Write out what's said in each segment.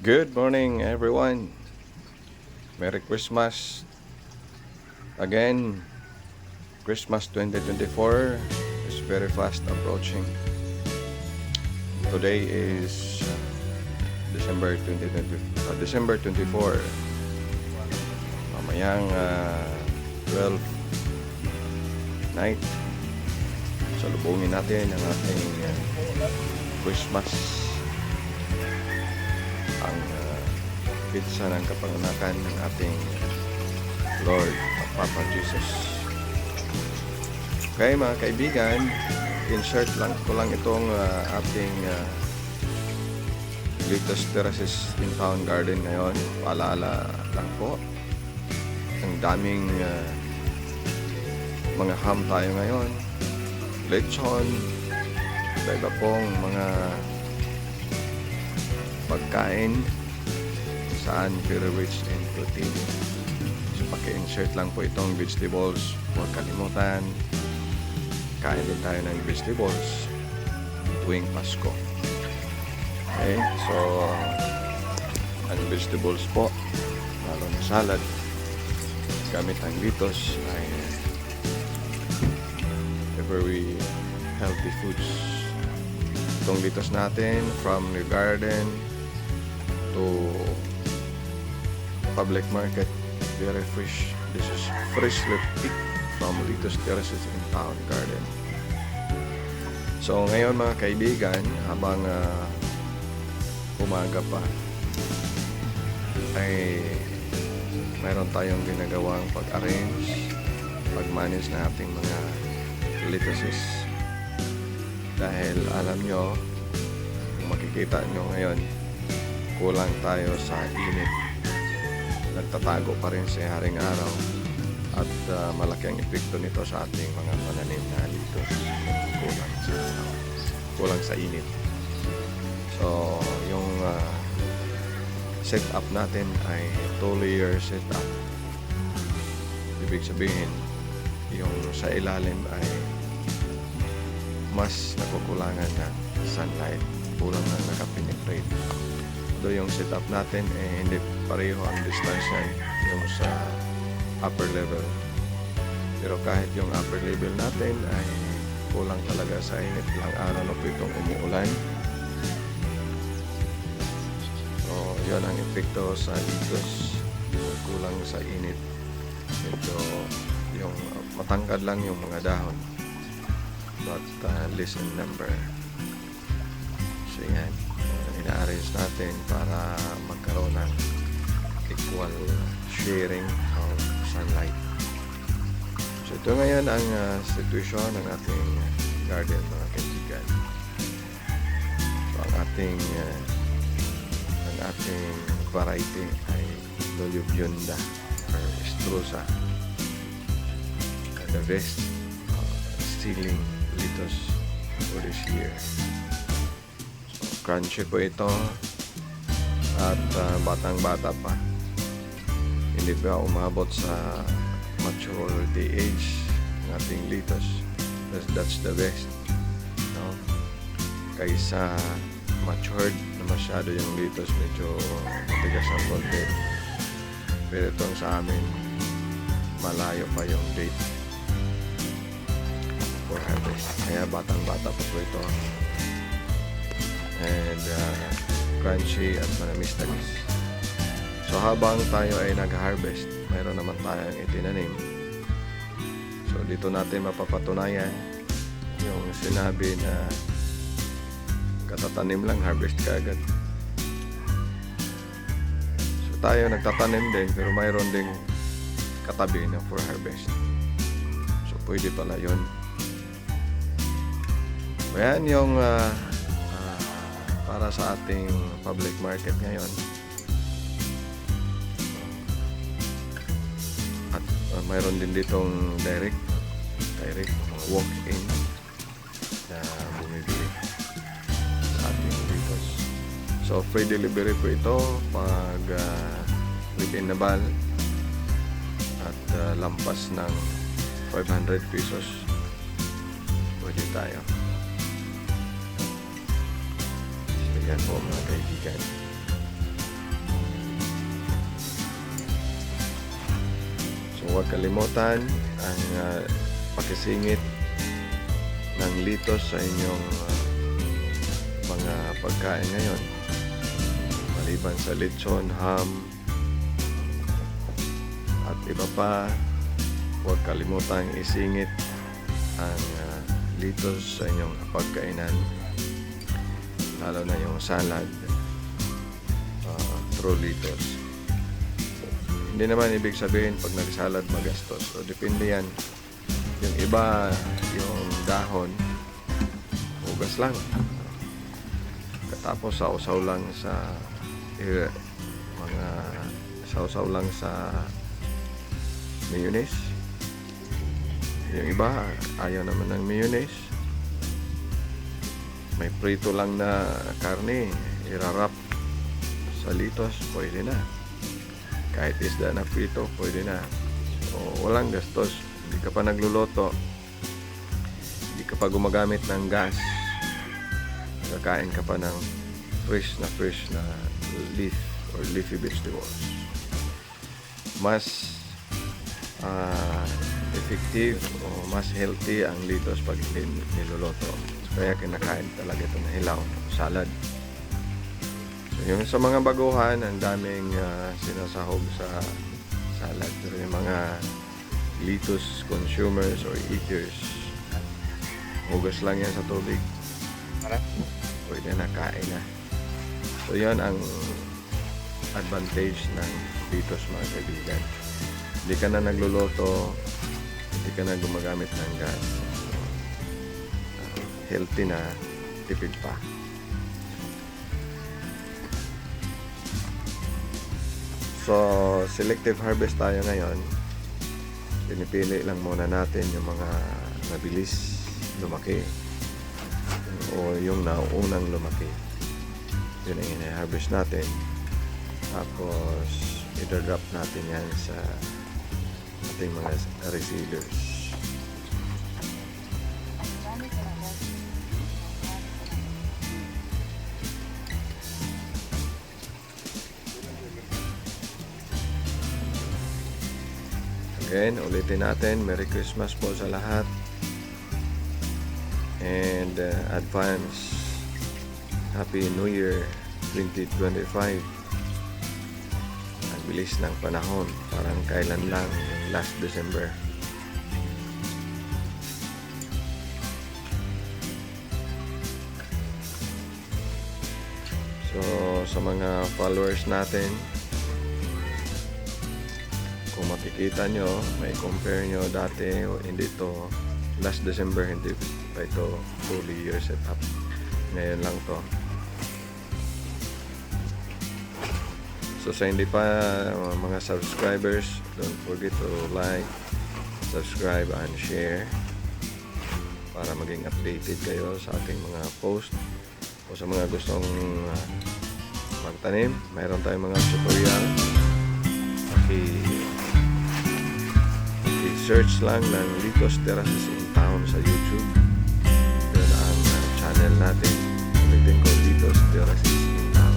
Good morning, everyone. Merry Christmas again. Christmas 2024 is very fast approaching. Today is December 24. Mamayang 12 night. Salubungin natin ang ating Christmas. Ang pizza ng kapanganakan ng ating Lord at Papa Jesus. Okay mga kaibigan, insert lang ko lang itong ating latest terraces in Town Garden ngayon. Paalala lang po, ang daming mga ham tayo ngayon, lechon, iba pong mga pagkain saan very rich in protein. So paki-insert lang po itong vegetables. Huwag kalimutan, kain din tayo ng vegetables tuwing Pasko. Okay, so ang vegetables po, lalo na salad gamit ang litos, ay very healthy foods. Itong litos natin from the garden to public market, very fresh. This is freshly picked from Litos Terraces in Town Garden. So ngayon mga kaibigan, habang umaga pa, ay mayroon tayong ginagawang pag-arrange, pag-manage na ating mga lettuces. Dahil alam nyo, kung makikita nyo ngayon, kulang tayo sa init. Nagtatago pa rin sa haring araw at malaki ang epekto nito sa ating mga pananim na litos. Kulang sa init. So yung setup natin ay 2-layer setup. Ibig sabihin, yung sa ilalim ay mas nakukulangan ng sunlight, kulang na nakapenetrate. Do yung setup natin hindi pareho ang distansya yung sa upper level, pero kahit yung upper level natin ay kulang talaga sa init. Ilang araw na po itong umuulan, so yun ang epekto sa litos, yung kulang sa init. Medyo yung matangkad lang yung mga dahon, but less in number. So yan, ina-arrange natin para magkaroon ng equal sharing of sunlight. So ito ngayon ang situation ng ating garden mga kaibigan. So ang ating variety ay Loliobunda or Estrusa, the best stealing litos for this year. Crunchy po ito at batang-bata pa, hindi pa umabot sa maturity age ng ating litos. That's the best, no? Kaysa matured na masyado yung litos, medyo matigas ang konti, pero itong sa amin malayo pa yung date for harvest, kaya batang-bata pa po ito. And crunchy at manamis-tamis. So habang tayo ay nag-harvest, mayroon naman tayong itinanim. So dito natin mapapatunayan yung sinabi na katatanim lang, harvest ka agad. So tayo nagtatanim din, pero mayroon ding katabi na for harvest. So pwede pala yun. Ayan yung para sa ating public market ngayon. At mayroon din ditong direct walk-in na bumibili sa ating litos. So free delivery po ito pag within Nabal at lampas ng 500 pesos, pwede tayo. Yan po mga kaibigan. huwag kalimutan ang pakisingit ng litos sa inyong mga pagkain ngayon. Maliban sa lechon, ham, at iba pa, huwag kalimutang isingit ang litos sa inyong pagkainan, lalo na yung salad, true litos. Hindi naman ibig sabihin pag nagsalad magastos. So, depende yan. Yung iba, yung dahon, hugas lang. Tapos sausaw lang sa mga sausaw lang sa mayonnaise. Yung iba, ayaw naman ng mayonnaise. May prito lang na karne, irarap sa litos, pwede na. Kahit isda na prito, pwede na. So, walang gastos. Hindi ka pa nagluluto. Hindi ka pa gumagamit ng gas. Kakain ka pa ng fresh na leaf or leafy vegetables. Mas effective o mas healthy ang litos pag hindi niluluto. Kaya kinakain talaga ito na hilaw, salad. Yung sa mga baguhan, ang daming sinasahog sa salad. Pero yung mga litos consumers or eaters, hugas lang yan sa tubig. Pwede na, kain na. So yan ang advantage ng litos, mga kaibigan. Hindi ka na nagluluto, hindi ka na gumagamit ng gas. Healthy na, tipid pa. So, selective harvest tayo ngayon. Pinipili lang muna natin yung mga mabilis lumaki o yung naunang lumaki. Yun ang i-harvest natin. Tapos, i-drop natin yan sa ating mga resealers. Again, ulitin natin, Merry Christmas po sa lahat, and advance Happy New Year 2025. Ang bilis ng panahon, parang kailan lang, yung last December. So sa mga followers natin, kung makikita nyo, may compare nyo dati, hindi to last December, hindi pa ito fully year setup. Ngayon lang to. So sa hindi pa mga subscribers, don't forget to like, subscribe, and share para maging updated kayo sa ating mga post. O sa mga gustong magtanim, mayroon tayong mga tutorial. I-search lang ng Litos Terraces in Town sa YouTube. Yun ang channel natin. Ulitin ko, Litos Terraces in Town.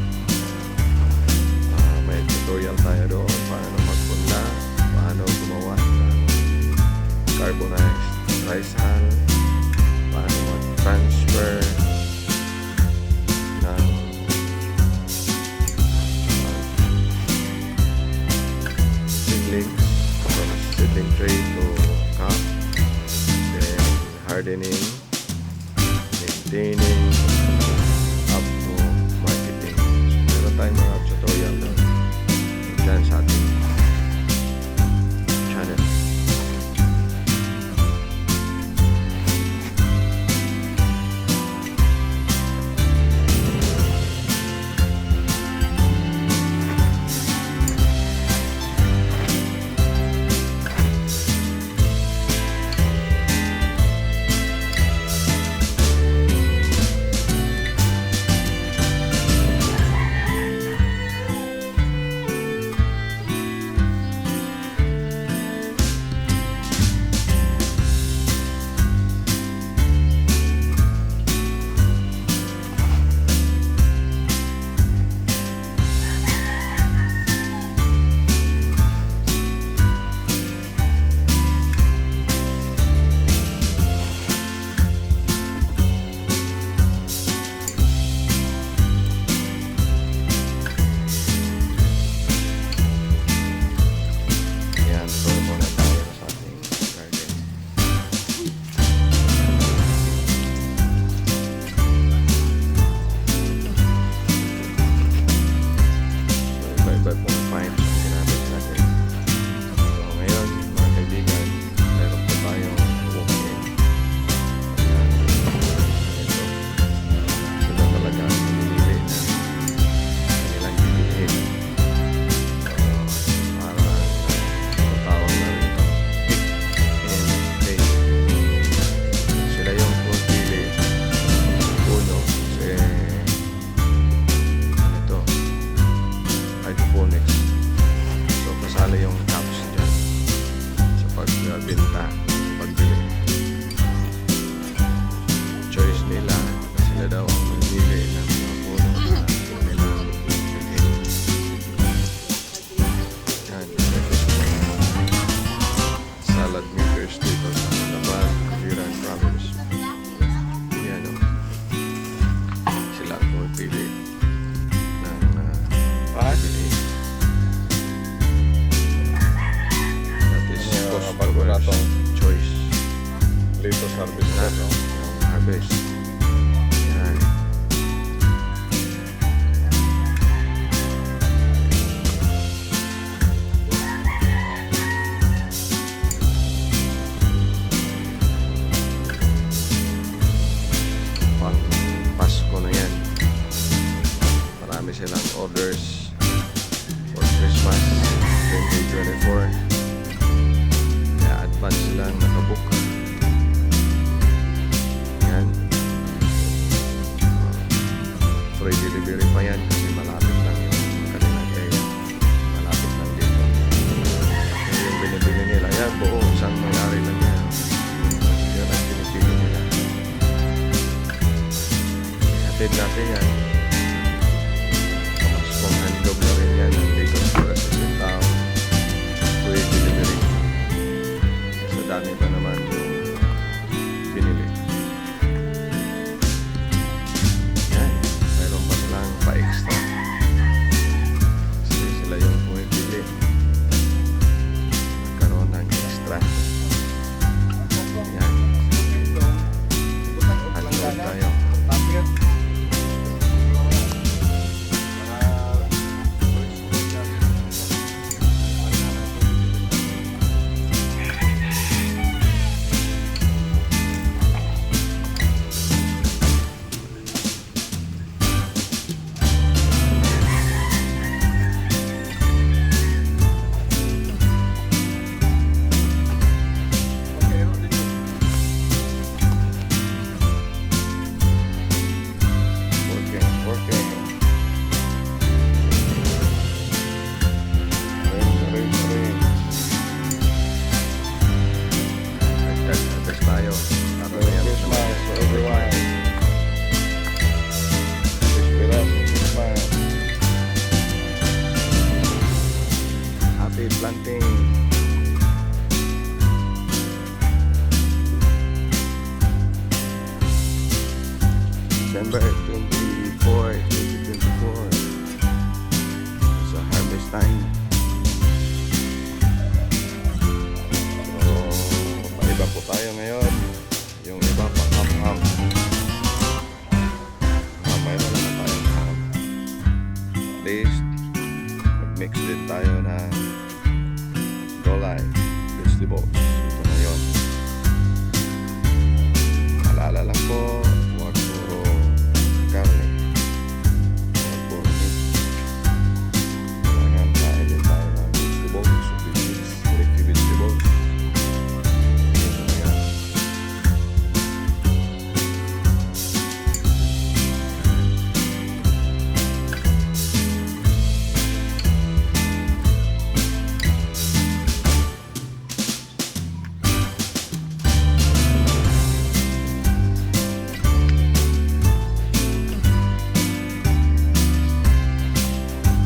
May tutorial tayo doon, paano magpunla, paano gumawa ng carbonized rice hull, paano mag-transfer ng seedlings from seedling tray to cup, then hardening, maintaining, up to marketing. Meron tayong mga tutorial doon dyan sa ating channel. bibili. That is Ano yung customer's bago na to? choice. Latest harvest Na, na, no? yung harvest. Yan. Pang Pasko na yan. Marami silang orders for Christmas 2024. Kaya advance silang nakabook. Yan. Free delivery pa yan kasi malapit lang yung kanilang area. Malapit lang dito. Yung binibili nila, yan buo, isang may-ari lang yan. Yun ang pinipili nila. Hatid natin yan. Pamaskong handog na rin yan. Nandito para sa Sintao. Free delivery. Sa dami pa naman yung pinili. Yan. Meron pa silang pa-extra. Kasi sila yung pumipili. Nagkaroon ng extra. Yan. Handog tayo. Working. Ring. Nagtag-atas tayo. Para Merry yan sa Christmas mga to everyone. Christmas, Christmas. Happy planting. December 24, 2024. It's a harvest time. So, maiba po tayo ngayon. Yung iba pang ham-ham. Mayroon naman tayong ham. At least, mag-mix din tayo ng gulay, vegetables. Ito na yun. Alala lang po, huwag puro karne. Huwag puro meat. Kailangan kain din tayo ng vegetables, leafy vegetables. Ito na yan.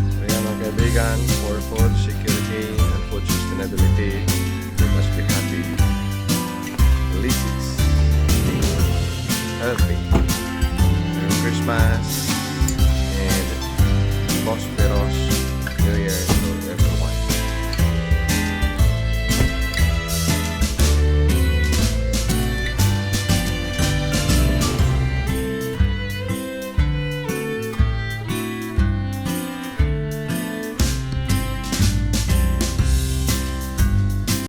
So yan mga kaibigan.